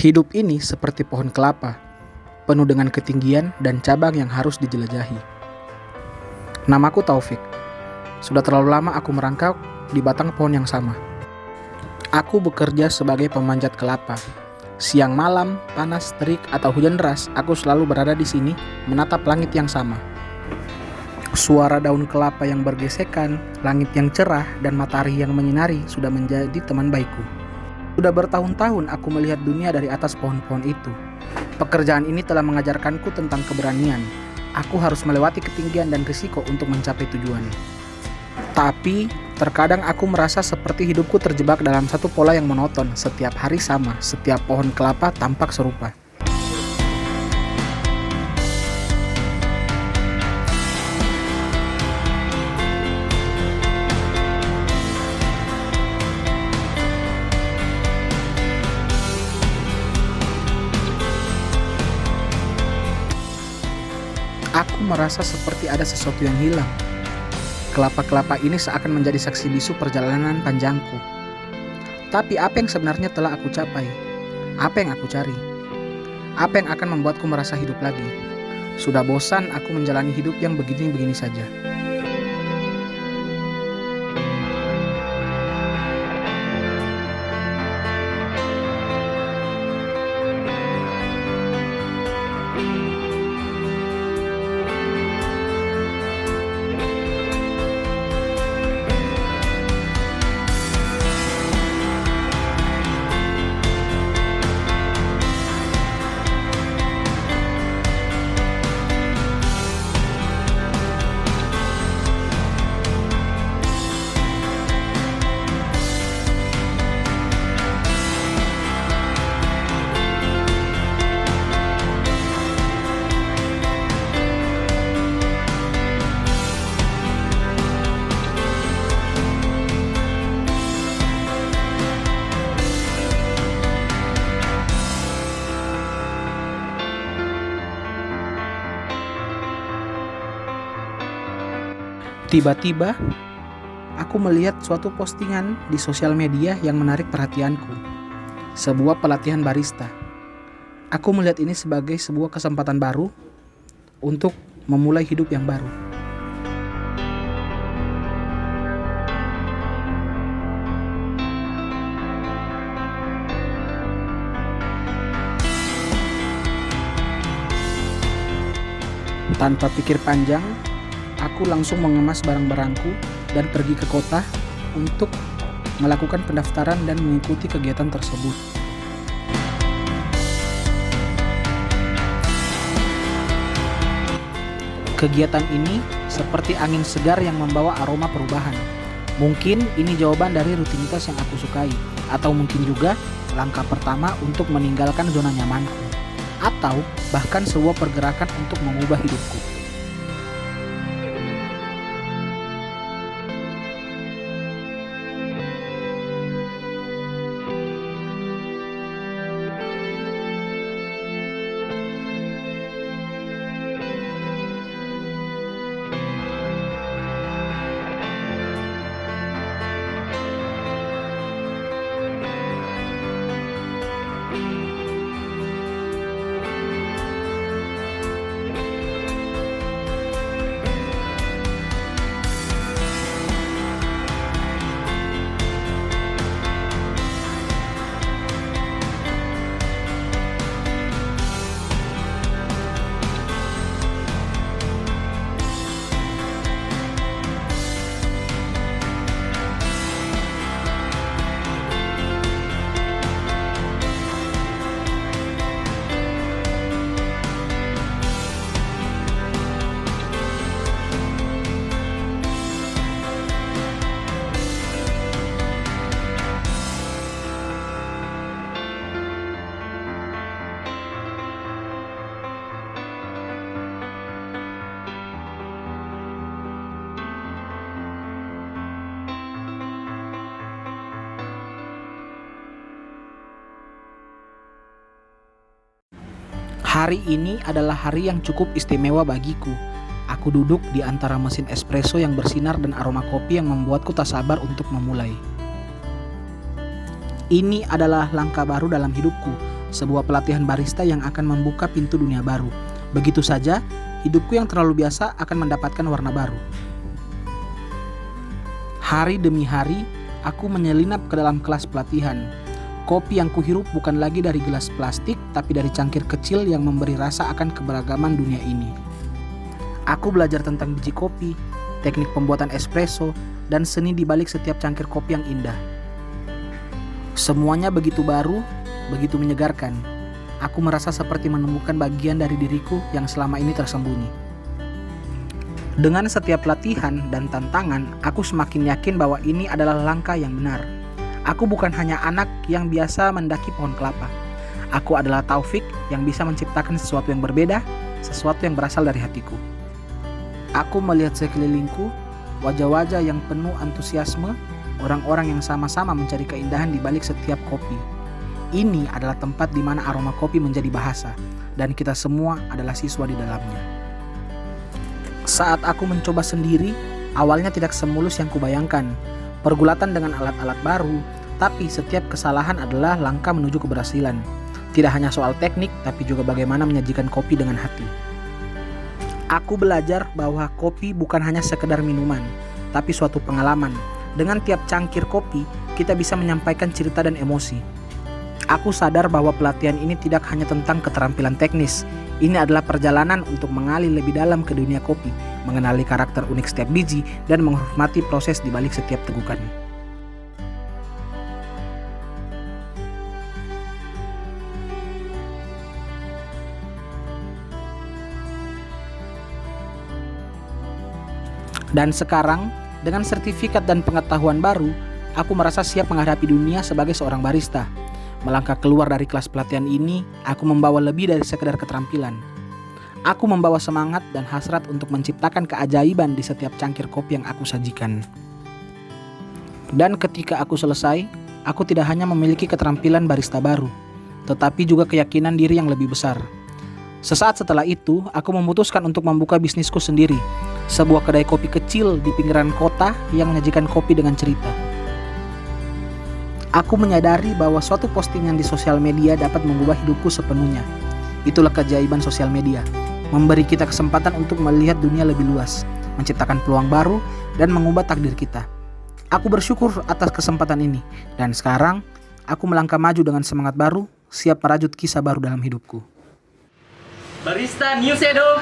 Hidup ini seperti pohon kelapa, penuh dengan ketinggian dan cabang yang harus dijelajahi. Namaku Taufik. Sudah terlalu lama aku merangkak di batang pohon yang sama. Aku bekerja sebagai pemanjat kelapa. Siang malam, panas, terik, atau hujan deras, aku selalu berada di sini menatap langit yang sama. Suara daun kelapa yang bergesekan, langit yang cerah, dan matahari yang menyinari sudah menjadi teman baikku. Sudah bertahun-tahun aku melihat dunia dari atas pohon-pohon itu. Pekerjaan ini telah mengajarkanku tentang keberanian. Aku harus melewati ketinggian dan risiko untuk mencapai tujuan. Tapi, terkadang aku merasa seperti hidupku terjebak dalam satu pola yang monoton. Setiap hari sama, setiap pohon kelapa tampak serupa. Aku merasa seperti ada sesuatu yang hilang. Kelapa-kelapa ini seakan menjadi saksi bisu perjalanan panjangku. Tapi apa yang sebenarnya telah aku capai? Apa yang aku cari? Apa yang akan membuatku merasa hidup lagi? Sudah bosan aku menjalani hidup yang begini-begini saja. Tiba-tiba, aku melihat suatu postingan di sosial media yang menarik perhatianku. Sebuah pelatihan barista. Aku melihat ini sebagai sebuah kesempatan baru untuk memulai hidup yang baru. Tanpa pikir panjang, aku langsung mengemas barang-barangku dan pergi ke kota untuk melakukan pendaftaran dan mengikuti kegiatan tersebut. Kegiatan ini seperti angin segar yang membawa aroma perubahan. Mungkin ini jawaban dari rutinitas yang aku sukai, atau mungkin juga langkah pertama untuk meninggalkan zona nyamanku, atau bahkan sebuah pergerakan untuk mengubah hidupku. Hari ini adalah hari yang cukup istimewa bagiku. Aku duduk di antara mesin espresso yang bersinar dan aroma kopi yang membuatku tak sabar untuk memulai. Ini adalah langkah baru dalam hidupku, sebuah pelatihan barista yang akan membuka pintu dunia baru. Begitu saja, hidupku yang terlalu biasa akan mendapatkan warna baru. Hari demi hari, aku menyelinap ke dalam kelas pelatihan. Kopi yang kuhirup bukan lagi dari gelas plastik, tapi dari cangkir kecil yang memberi rasa akan keberagaman dunia ini. Aku belajar tentang biji kopi, teknik pembuatan espresso, dan seni di balik setiap cangkir kopi yang indah. Semuanya begitu baru, begitu menyegarkan. Aku merasa seperti menemukan bagian dari diriku yang selama ini tersembunyi. Dengan setiap latihan dan tantangan, aku semakin yakin bahwa ini adalah langkah yang benar. Aku bukan hanya anak yang biasa mendaki pohon kelapa. Aku adalah Taufik yang bisa menciptakan sesuatu yang berbeda, sesuatu yang berasal dari hatiku. Aku melihat sekelilingku, wajah-wajah yang penuh antusiasme, orang-orang yang sama-sama mencari keindahan di balik setiap kopi. Ini adalah tempat di mana aroma kopi menjadi bahasa, dan kita semua adalah siswa di dalamnya. Saat aku mencoba sendiri, awalnya tidak semulus yang kubayangkan. Pergulatan dengan alat-alat baru, tapi setiap kesalahan adalah langkah menuju keberhasilan. Tidak hanya soal teknik, tapi juga bagaimana menyajikan kopi dengan hati. Aku belajar bahwa kopi bukan hanya sekedar minuman, tapi suatu pengalaman. Dengan tiap cangkir kopi, kita bisa menyampaikan cerita dan emosi. Aku sadar bahwa pelatihan ini tidak hanya tentang keterampilan teknis. Ini adalah perjalanan untuk mengali lebih dalam ke dunia kopi, mengenali karakter unik setiap biji, dan menghormati proses di balik setiap tegukan. Dan sekarang, dengan sertifikat dan pengetahuan baru, aku merasa siap menghadapi dunia sebagai seorang barista. Melangkah keluar dari kelas pelatihan ini, aku membawa lebih dari sekedar keterampilan. Aku membawa semangat dan hasrat untuk menciptakan keajaiban di setiap cangkir kopi yang aku sajikan. Dan ketika aku selesai, aku tidak hanya memiliki keterampilan barista baru, tetapi juga keyakinan diri yang lebih besar. Sesaat setelah itu, aku memutuskan untuk membuka bisnisku sendiri, sebuah kedai kopi kecil di pinggiran kota yang menyajikan kopi dengan cerita. Aku menyadari bahwa suatu postingan di sosial media dapat mengubah hidupku sepenuhnya. Itulah keajaiban sosial media, memberi kita kesempatan untuk melihat dunia lebih luas, menciptakan peluang baru, dan mengubah takdir kita. Aku bersyukur atas kesempatan ini, dan sekarang aku melangkah maju dengan semangat baru, siap merajut kisah baru dalam hidupku. Barista New Shadow.